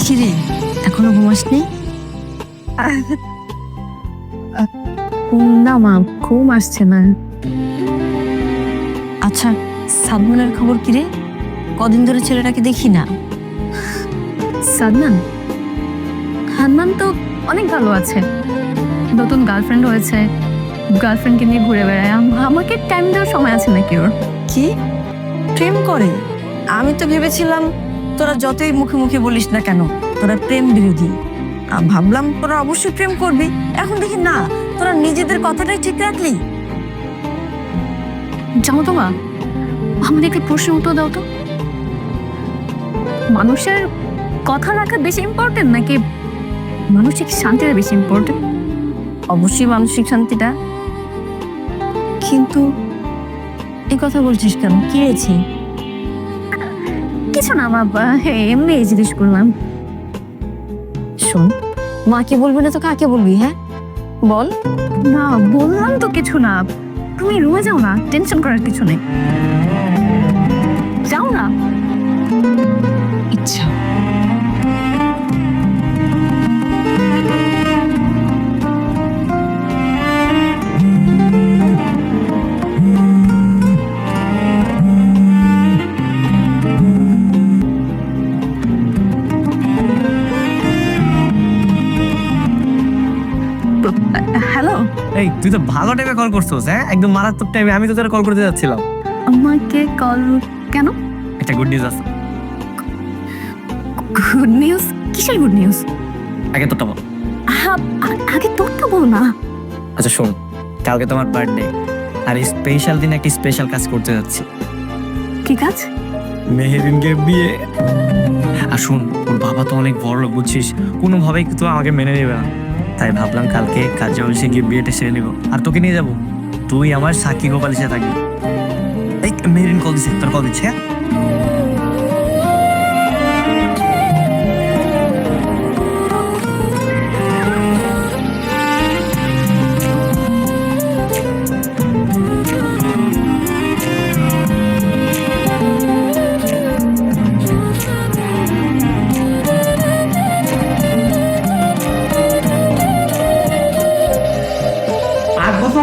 কিরে, এখনো ঘুমাসনি? না মা, ঘুম আসছে না। আচ্ছা, সাদমানের খবর কি রে? কদিন ধরে ছেলেটাকে দেখি না। সাদমান, হানমান তো অনেক ভালো আছে, নতুন গার্লফ্রেন্ড হয়েছে, গার্লফ্রেন্ডকে নিয়ে ঘুরে বেড়ায়। আমাকে টাইম দেওয়ার সময় আছে নাকি ওর? কি প্রেম করে? আমি তো ভেবেছিলাম তোরা যতই মুখে মুখে বলিস না কেন তোরা প্রেম বিরোধী। ভাবলাম তোরা অবশ্যই প্রেম করবি, এখন দেখি না, তোরা নিজেদের কথাটাই ঠিক রাখলি। জানো তো মা, আমাদের একটা প্রশ্ন উত্তর দাও তো, মানুষের কথা রাখা বেশি ইম্পর্টেন্ট নাকি মানসিক শান্তিটা বেশি ইম্পর্টেন্ট? অবশ্যই মানসিক শান্তিটা, কিন্তু এই কথা বলছিস কেন? কি হয়েছে? কিছু না মা, এমনি জিজ্ঞেস করলাম। শোন, মাকে বলবি না তো কাকে বলবি? হ্যাঁ বল। না বললাম তো কিছু না, তুমি রুমে যাও না, টেনশন করার কিছু নেই, যাও না। ইচ্ছা হ্যালো, এই তুই তো ভালো টাইমে কল করছিস। হ্যাঁ, একদম মারাত্মক টাইমে। আমি তো তোরা কল করতে যাচ্ছিলাম। আমাকে কল কেন? একটা গুড নিউজ আছে। Good news? কিসের গুড নিউজ? আগে তোরটা বল। আগে তোরটা বল না। আচ্ছা শোন, কালকে তোমার বার্থডে, আর এই স্পেশাল দিন একটা স্পেশাল কাজ করতে যাচ্ছি। কি কাজ? মেহেরিনকে বিয়ে। আর শোন, ওর বাবা তো অনেক বড় লোক, বুঝছিস, কোনোভাবেই কিন্তু আমাকে মেনে নেবে না। তাই ভাবলাম কালকে কাজে অফিসে গিয়ে বিয়েটা সেরে নেবো, আর তোকে নিয়ে যাবো। তুই আমার সাক্ষী গোপাল হিসেবে থাকবি। এই মেহেরিন কল দিচ্ছে, তোর কল দিচ্ছে।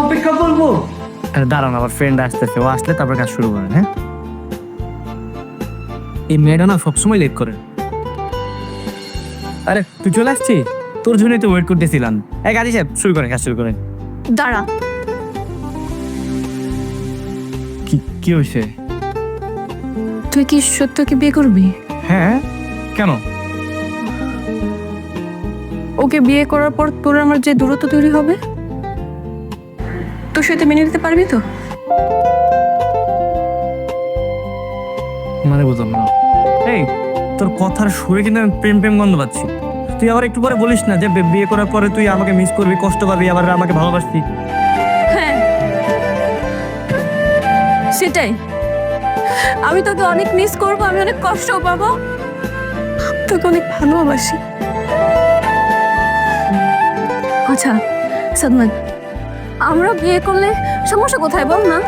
অপেক্ষা করবো। দাঁড়ান, আমার ফ্রেন্ড আসতেছে, ও আসলে তারপর কাজ শুরু করেন। হ্যাঁ, এই মেয়েটা না সবসময় লেট করে। আরে তুই চলে আসছিস? তোর জন্যই তো ওয়েট করতেছিলাম। এই গাড়ি সাহেব, শুরু করেন, কাজ শুরু করেন। দাঁড়া, কি হয়েছে? তুই কি সত্যকে বিয়ে করবি? হ্যাঁ, কেন? ওকে বিয়ে করার পর তোর আমার যে দূরত্ব তৈরি হবে, তোর সাথে মেনে নিতে পারবি তো? মানে বুঝলাম না। এই তোর কথার সুরে কিন্তু আমি প্রেম প্রেম গন্ধ পাচ্ছি। তুই আবার একটু পরে বলিস না যে বিয়ে করার পরে তুই আমাকে মিস করবি, কষ্ট পাবি, আবার আমাকে ভালোবাসবি। হ্যাঁ সেটাই, আমি তোকে অনেক মিস করবো, আমি অনেক কষ্ট পাবো, তোকে অনেক ভালোবাসি। আচ্ছা সাদমান, আমরা বিয়ে করলে সমস্যা কোথায় বল না?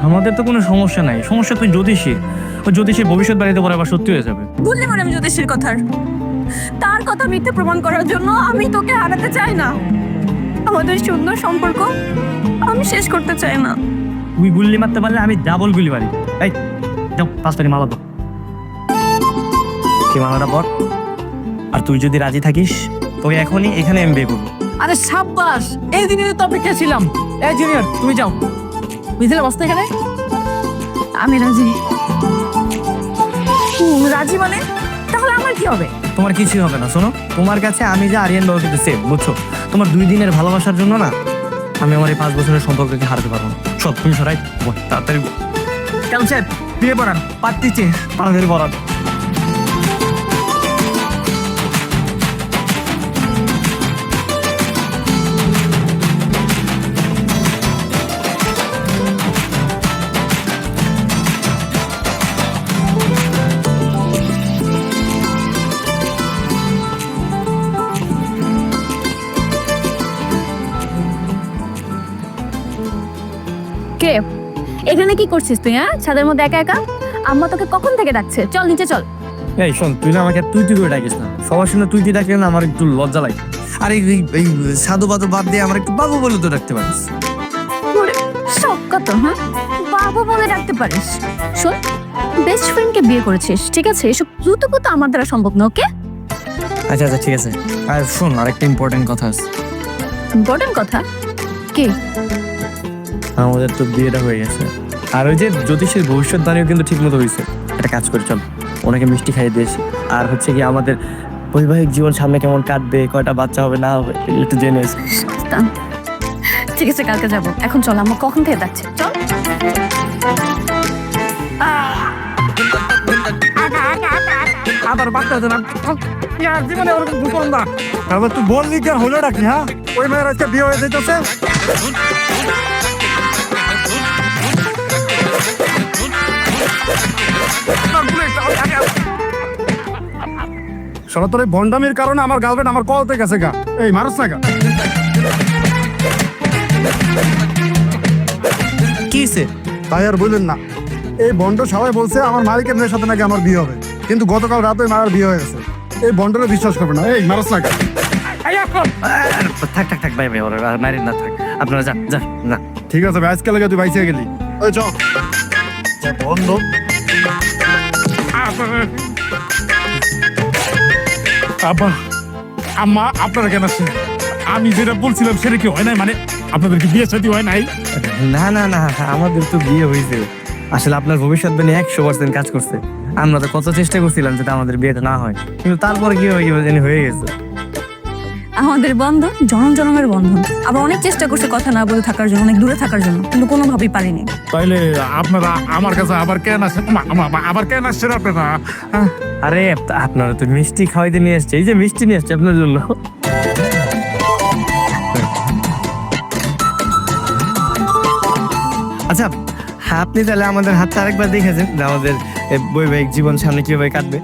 আমাদের তো কোনো সমস্যা নাই, সমস্যা তুই জ্যোতিষী, ওই জ্যোতিষীর ভবিষ্যৎবাণীতে পরে আবার সত্যি হয়ে যাবে। বললে মানে আমি জ্যোতিষীর কথার, তার কথা মিথ্যে প্রমাণ করার জন্য আমি তোকে হারাতে চাই না। আমাদের সুন্দর সম্পর্ক আমি শেষ করতে চাই না। তুই গুল্লি মারতে পারলে আমি ডাবল গুলি মারি। এই যাও 5 টাকা মালা দাও, কি মালাটা পর। আর তুই যদি রাজি থাকিস তোকে এখনই এখানে আমি বিয়ে করবো। আরে সাব্বাস, এই দিনই তো অপেক্ষা ছিলাম। এই জুনিয়র তুমি যাও, মিথিলা বসতে এখানে। আমি রাজি। রাজি মানে? তাহলে আমার কি হবে? তোমার কিছুই হবে না। শোনো, তোমার কাছে আমি যে আরিয়ান বাবু কিন্তু সেফ, বুঝছো? তোমার 2 দিনের ভালোবাসার জন্য না আমি আমার এই 5 বছরের সম্পর্ককে হারাতে পারবো না। সব তুমি সরাই তাড়াতাড়ি কেন সাহেব বিয়ে পড়ান পাত্রিছে। তাড়াতাড়ি বরাদ। কে এখানে কি করছিস তুই? হ্যাঁ, ছাদের মধ্যে একা একা? আম্মা তোকে কখন থেকে ডাকছে, চল নিচে চল। এই শোন, তুই না আমাকে তুই করে ডাকিস না। সবার শুনে তুই ডাকলে না আমার একটু লজ্জা লাগে। আর এই সাধু বাদু বাদ দিয়ে আমার একটু বাবু বলে তো ডাকতে পারিস। শখ কত, হ্যাঁ বাবু বলে ডাকতে পারিস? শোন, বেস্ট ফ্রেন্ডকে বিয়ে করেছিস, ঠিক আছে? এসব দ্রুত আমার দ্বারা সম্ভব না, ওকে? আচ্ছা আচ্ছা ঠিক আছে। আর শোন, আরেকটা ইম্পর্টেন্ট কথা আছে। ইম্পর্টেন্ট কথা কি? আমাদের তো বিয়েটা হয়ে গেছে, আর ওই যে জ্যোতিষের ভবিষ্যৎবাণীও কিন্তু ঠিক মতো হয়েছে। একটা কাজ করে চল, ওনাকে মিষ্টি খাইয়ে দিয়েছি। আর হচ্ছে কি আমাদের বৈবাহিক জীবন সামনে কেমন কাটবে, কয়টা বাচ্চা হবে না হবে একটু জেনে এসে। ঠিক আছে, কালকে যাবো। এখন চল, আম্মা কখন থেকে ডাকছে, চল। আবার বাচ্চা আছে না জীবনে ওরকম ভূকন না। তারপর তুই বললি কি আর হলো নাকি? হ্যাঁ, ওই মেয়ের আজকে বিয়ে হয়ে যেতেছে। তোর এই ভণ্ডামির কারণে আমার গার্লফ্রেন্ড আমার কলতে গেছে গা। এই মানুষ না গা কিসে তাই আর বললেন না। এই বন্ড সবাই বলছে আমার মালিকের মেয়ের সাথে নাকি আমার বিয়ে হবে, কিন্তু গতকাল রাতে মারার বিয়ে হয়ে গেছে। এই বন্ডরে বিশ্বাস করবে না। এই মানুষ না গা। থাক থাক থাক ভাই ভাই, ওরা মারিন না, থাক আপনারা যান যান না। ঠিক আছে ভাই, আজকে লেগে তুই বাইসে গেলি। ওই চল বন্ধ। আব্বা আম্মা আপনারা কেন আসছেন? আমি যেটা বলছিলাম সেটা কি হয় নাই? মানে আপনাদের কি বিয়ে শাদী হয় নাই? না না না, আমাদের তো বিয়ে হয়েছে। আসলে আপনার ভবিষ্যৎবাণী 100% কাজ করছে। আমরা তো কত চেষ্টা করছিলাম যাতে আমাদের বিয়েটা না হয়, কিন্তু তারপরে কি হয়ে গেছে। আমাদের বন্ধন জনমের বন্ধন। আবার অনেক চেষ্টা করছে কথা না বলে থাকার জন্য, অনেক দূরে থাকার জন্য, কিন্তু কোনোভাবেই পারিনি। তাইলে আপনারা আমার কাছে আবার কেন আসছেন? আবার কেন আসছেন আপনারা? আরে আপনারা তো মিষ্টি খাওয়াইতে নিয়ে এসছে, এই যে মিষ্টি নিয়ে এসছে আপনার জন্য। আচ্ছা আপনি তাহলে আমাদের হাতটা আরেকবার দেখেছেন যে আমাদের বৈবাহিক জীবন সামনে কিভাবে কাটবে?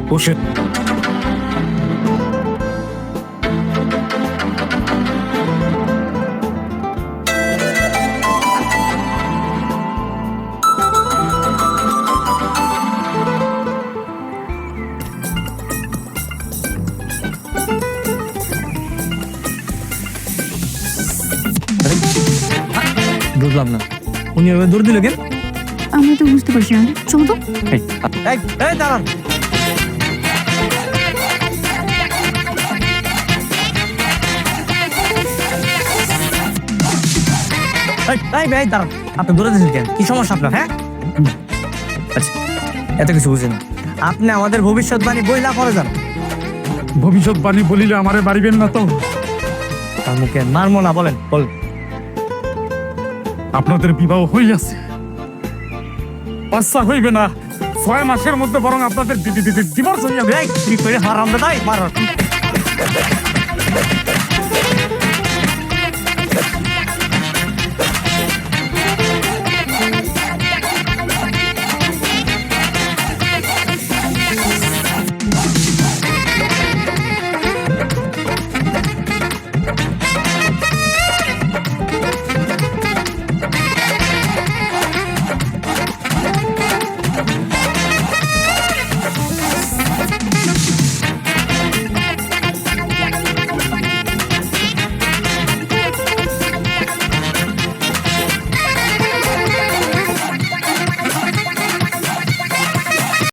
বসে বুঝলাম না, উনি ওভাবে দৌড় দিল কেন? আমি তো বুঝতে পারছি না, চলো তো। এই দাঁড়ান, এই দাঁড়ান, আপনি দৌড়ে দিয়েছেন কেন? কি সমস্যা আপনার? হ্যাঁ আচ্ছা, এত কিছু বুঝেন। আপনি আমাদের ভবিষ্যৎবাণী বইলা পরে যান। ভবিষ্যৎবাণী বলিলে আমারে বাড়িবেন না তো? তার মুখে মারমো না, বলেন বল। আপনাদের বিবাহ হইয়াছে, বাচ্চা হইবে না, 6 মাসের মধ্যে বরং আপনাদের ডিভোর্স হয়ে যাবে। কি করে হারাম দাদা